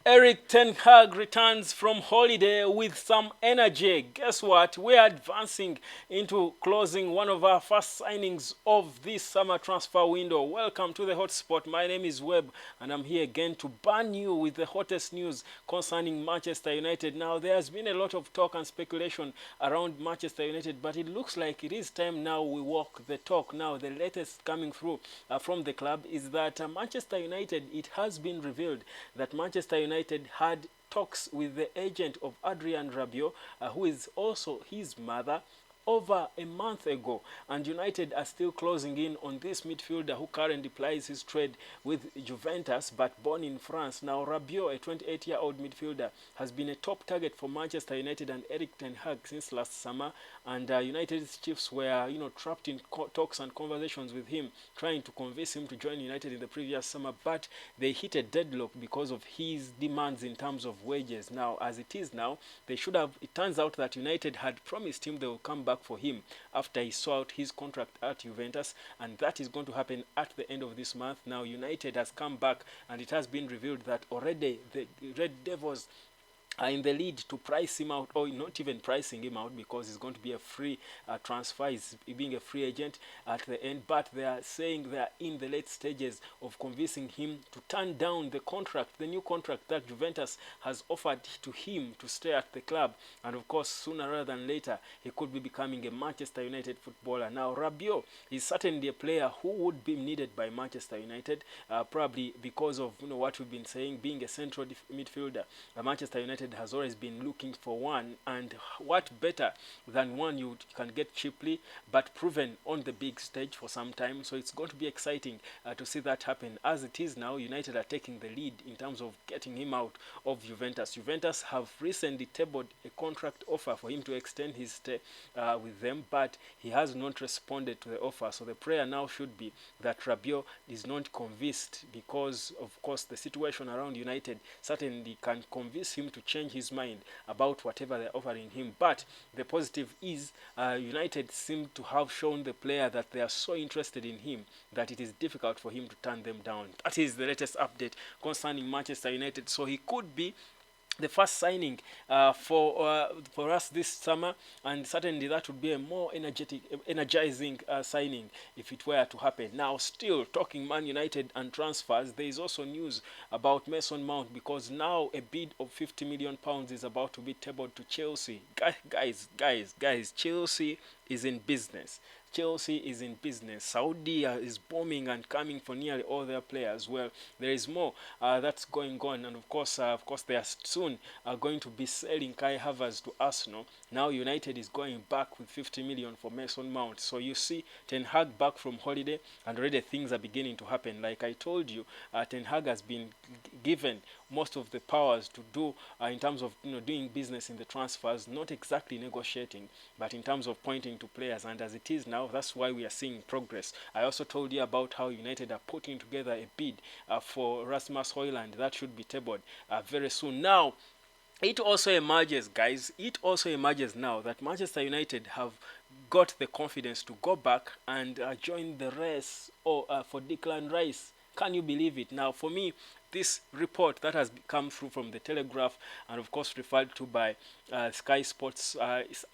Eric Ten Hag returns from holiday with some energy. Guess what? We're advancing into closing one of our first signings of this summer transfer window. Welcome to the hotspot. My name is Webb, and I'm here again to burn you with the hottest news concerning Manchester United. Now, there has been a lot of talk and speculation around Manchester United, but it looks like it is time now we walk the talk. Now, the latest coming through from the club is that Manchester United, it has been revealed that Manchester United had talks with the agent of Adrian Rabiot, who is also his mother, over a month ago, and United are still closing in on this midfielder who currently plies his trade with Juventus but born in France. Now Rabiot, a 28-year-old midfielder, has been a top target for Manchester United and Eric Ten Hag since last summer, and United's chiefs were trapped in talks and conversations with him, trying to convince him to join United in the previous summer, but they hit a deadlock because of his demands in terms of wages. Now, as it is now, they should have, it turns out that United had promised him they will come back for him after he saw out his contract at Juventus, and that is going to happen at the end of this month. Now United has come back, and it has been revealed that already the Red Devils are in the lead to price him out, or not even pricing him out, because he's going to be a free transfer. He's being a free agent at the end, but they are saying they are in the late stages of convincing him to turn down the contract, the new contract that Juventus has offered to him to stay at the club. And of course, sooner rather than later, he could be becoming a Manchester United footballer. Now, Rabiot is certainly a player who would be needed by Manchester United, probably because of what we've been saying, being a central midfielder. Manchester United has always been looking for one, and what better than one you can get cheaply but proven on the big stage for some time. So it's going to be exciting to see that happen. As it is now, United are taking the lead in terms of getting him out of Juventus. Juventus have recently tabled a contract offer for him to extend his stay with them, but he has not responded to the offer. So the prayer now should be that Rabiot is not convinced, because of course the situation around United certainly can convince him to change his mind about whatever they're offering him. But the positive is United seem to have shown the player that they are so interested in him that it is difficult for him to turn them down. That is the latest update concerning Manchester United. So he could be the first signing for us this summer, and certainly that would be a more energizing signing if it were to happen. Now, still talking Man United and transfers, there is also news about Mason Mount, because now a bid of £50 million is about to be tabled to Chelsea. Guys, Chelsea is in business. Chelsea is in business. Saudi is booming and coming for nearly all their players. Well, there is more that's going on, and of course, they are soon going to be selling Kai Havertz to Arsenal. Now United is going back with 50 million for Mason Mount. So you see Ten Hag back from holiday, and already things are beginning to happen. Like I told you, Ten Hag has been given most of the powers to do in terms of doing business in the transfers, not exactly negotiating, but in terms of pointing to players. And as it is now, that's why we are seeing progress. I also told you about how United are putting together a bid for Rasmus Højlund that should be tabled very soon. Now, it also emerges, guys, it also emerges now that Manchester United have got the confidence to go back and join the race for Declan Rice. Can you believe it? Now, for me, this report that has come through from the Telegraph, and of course referred to by Sky Sports,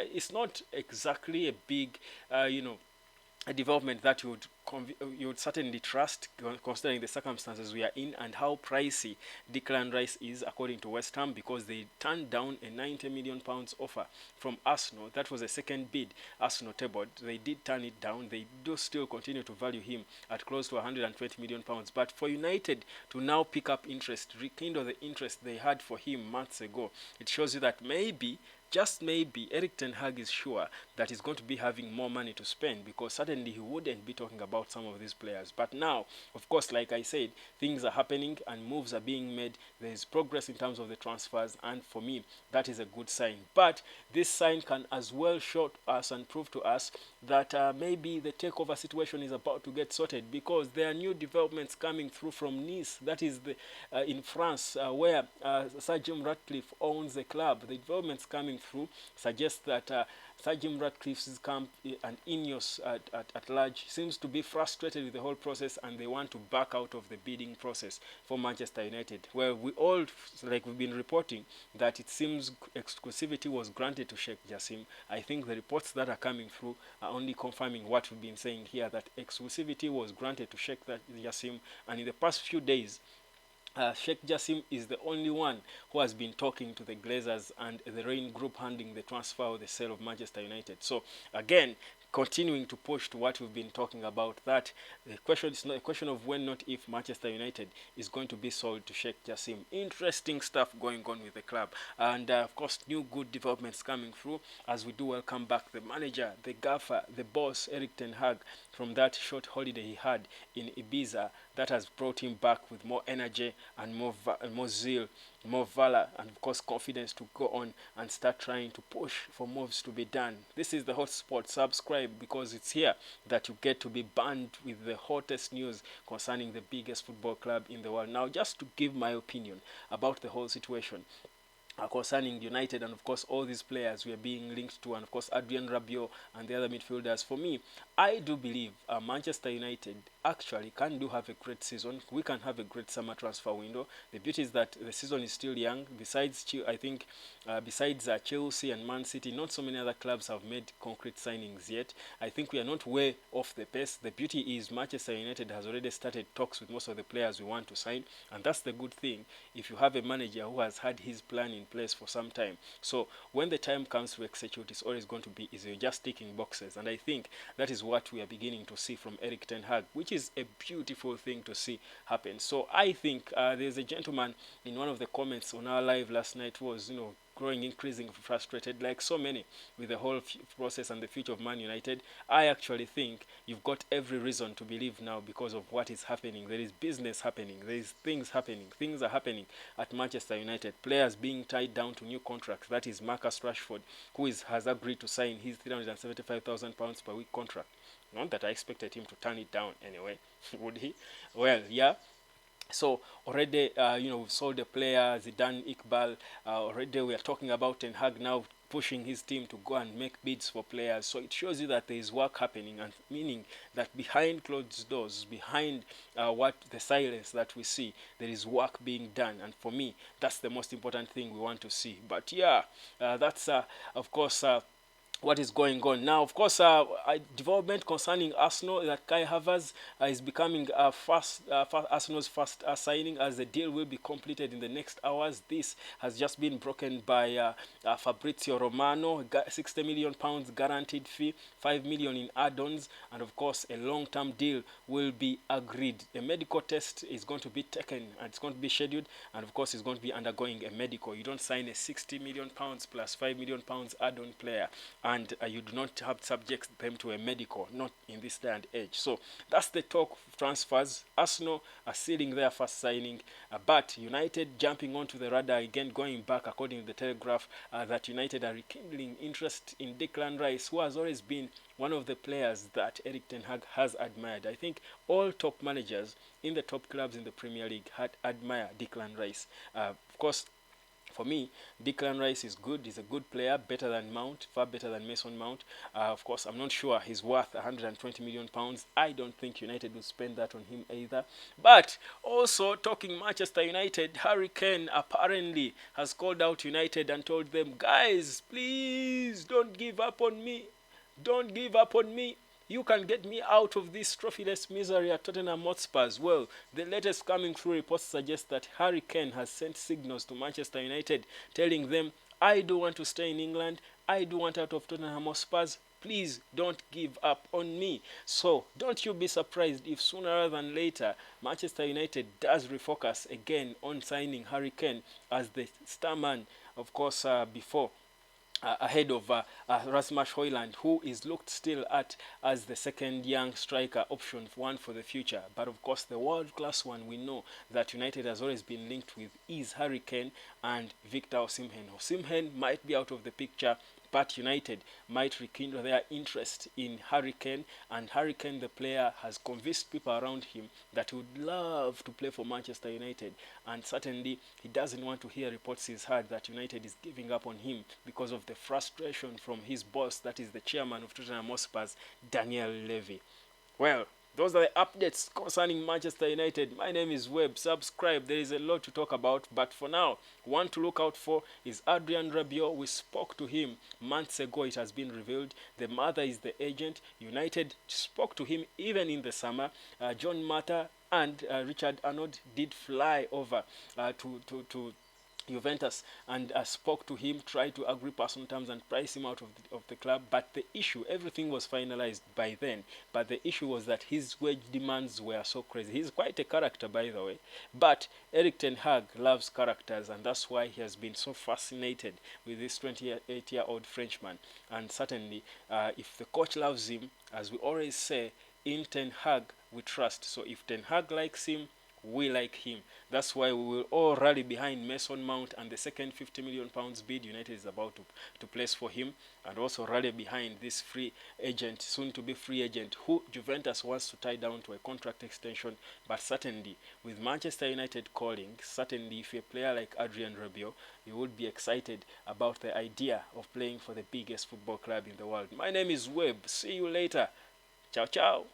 it's not exactly a big, a development that you would certainly trust, considering the circumstances we are in and how pricey Declan Rice is, according to West Ham, because they turned down a £90 million offer from Arsenal. That was a second bid Arsenal tabled. They did turn it down. They do still continue to value him at close to £120 million. But for United to now pick up interest, rekindle the interest they had for him months ago, it shows you that maybe, just maybe, Eric Ten Hag is sure that he's going to be having more money to spend, because suddenly he wouldn't be talking about some of these players. But now, of course, like I said, things are happening and moves are being made. There is progress in terms of the transfers, and for me, that is a good sign. But this sign can as well show us and prove to us that maybe the takeover situation is about to get sorted, because there are new developments coming through from Nice, that is in France, where Sir Jim Ratcliffe owns the club. The developments coming coming through suggests that Sir Jim Ratcliffe's camp and Ineos at large seems to be frustrated with the whole process, and they want to back out of the bidding process for Manchester United. Well, we all, like we've been reporting, that it seems exclusivity was granted to Sheikh Jassim. I think the reports that are coming through are only confirming what we've been saying here, that exclusivity was granted to Sheikh Jassim, and in the past few days, Sheikh Jassim is the only one who has been talking to the Glazers and the Rain Group handling the transfer or the sale of Manchester United. So again, continuing to push to what we've been talking about, that the question is not a question of when, not if, Manchester United is going to be sold to Sheikh Jassim. Interesting stuff going on with the club, and of course new good developments coming through as we do welcome back the manager, the gaffer, the boss, Erik ten Hag, from that short holiday he had in Ibiza. That has brought him back with more energy and more zeal, more valor, and of course confidence to go on and start trying to push for moves to be done. This is the Hotspot. Subscribe, because it's here that you get to be banned with the hottest news concerning the biggest football club in the world. Now, just to give my opinion about the whole situation concerning United, and of course all these players we are being linked to, and of course Adrien Rabiot and the other midfielders. For me, I do believe Manchester United actually can do have a great season. We can have a great summer transfer window. The beauty is that the season is still young. Besides, I think, besides Chelsea and Man City, not so many other clubs have made concrete signings yet. I think we are not way off the pace. The beauty is Manchester United has already started talks with most of the players we want to sign, and that's the good thing if you have a manager who has had his plan in place for some time. So when the time comes to execute, it's always going to be easy, just ticking boxes. And I think that is what we are beginning to see from Erik ten Hag, which is a beautiful thing to see happen. So I think there's a gentleman in one of the comments on our live last night was, growing increasingly frustrated, like so many, with the whole process and the future of Man United. I actually think you've got every reason to believe now, because of what is happening. There is business happening. There is things happening. Things are happening at Manchester United. Players being tied down to new contracts. That is Marcus Rashford, who has agreed to sign his £375,000 per week contract. Not that I expected him to turn it down anyway. Would he? Well, yeah. So already, we've sold the player Zidane Iqbal. Already we are talking about Ten Hag now pushing his team to go and make bids for players. So it shows you that there is work happening, and meaning that behind closed doors, behind what the silence that we see, there is work being done. And for me, that's the most important thing we want to see. But yeah, that's of course what is going on now. Of course, development concerning Arsenal, that Kai Havertz is becoming Arsenal's first signing, as the deal will be completed in the next hours. This has just been broken by Fabrizio Romano. £60 million guaranteed fee, $5 million in add-ons, and of course a long-term deal will be agreed. A medical test is going to be taken, and it's going to be scheduled, and of course it's going to be undergoing a medical. You don't sign a £60 million plus £5 million add-on player and you do not have subject them to a medical, not in this day and age. So that's the talk of transfers. Arsenal are sealing their first signing, but United jumping onto the radar again, going back, according to the Telegraph, that United are rekindling interest in Declan Rice, who has always been one of the players that Erik ten Hag has admired. I think all top managers in the top clubs in the Premier League admire Declan Rice. Of course, for me, Declan Rice is good. He's a good player, better than Mount, far better than Mason Mount. Of course, I'm not sure he's worth £120 million. I don't think United will spend that on him either. But also, talking Manchester United, Harry Kane apparently has called out United and told them, guys, please don't give up on me. Don't give up on me. You can get me out of this trophyless misery at Tottenham Hotspurs. Well, the latest coming through reports suggest that Harry Kane has sent signals to Manchester United telling them, I do want to stay in England. I do want out of Tottenham Hotspurs. Please don't give up on me. So don't you be surprised if sooner rather than later Manchester United does refocus again on signing Harry Kane as the star man, of course, before. Ahead of Rasmus Højlund, who is looked still at as the second young striker option, one for the future. But of course, the world-class one we know that United has always been linked with is Harry Kane and Victor Osimhen. Osimhen might be out of the picture but United might rekindle their interest in Harry Kane, and Harry Kane, the player, has convinced people around him that he would love to play for Manchester United, and certainly he doesn't want to hear reports he's heard that United is giving up on him because of the frustration from his boss, that is the chairman of Tottenham Hotspur, Daniel Levy. Well, those are the updates concerning Manchester United. My name is Webb. Subscribe. There is a lot to talk about. But for now, one to look out for is Adrien Rabiot. We spoke to him months ago. It has been revealed. The mother is the agent. United spoke to him even in the summer. John Mata and Richard Arnold did fly over to Juventus and spoke to him, tried to agree personal terms and price him out of the club. But the issue, everything was finalized by then. But the issue was that his wage demands were so crazy. He's quite a character, by the way. But Erik ten Hag loves characters, and that's why he has been so fascinated with this 28-year-old Frenchman. And certainly, if the coach loves him, as we always say, in Ten Hag we trust. So if Ten Hag likes him, we like him. That's why we will all rally behind Mason Mount and the second £50 million bid United is about to place for him, and also rally behind this free agent, soon to be free agent, who Juventus wants to tie down to a contract extension. But certainly, with Manchester United calling, certainly if a player like Adrien Rabiot, you would be excited about the idea of playing for the biggest football club in the world. My name is Webb. See you later. Ciao, ciao.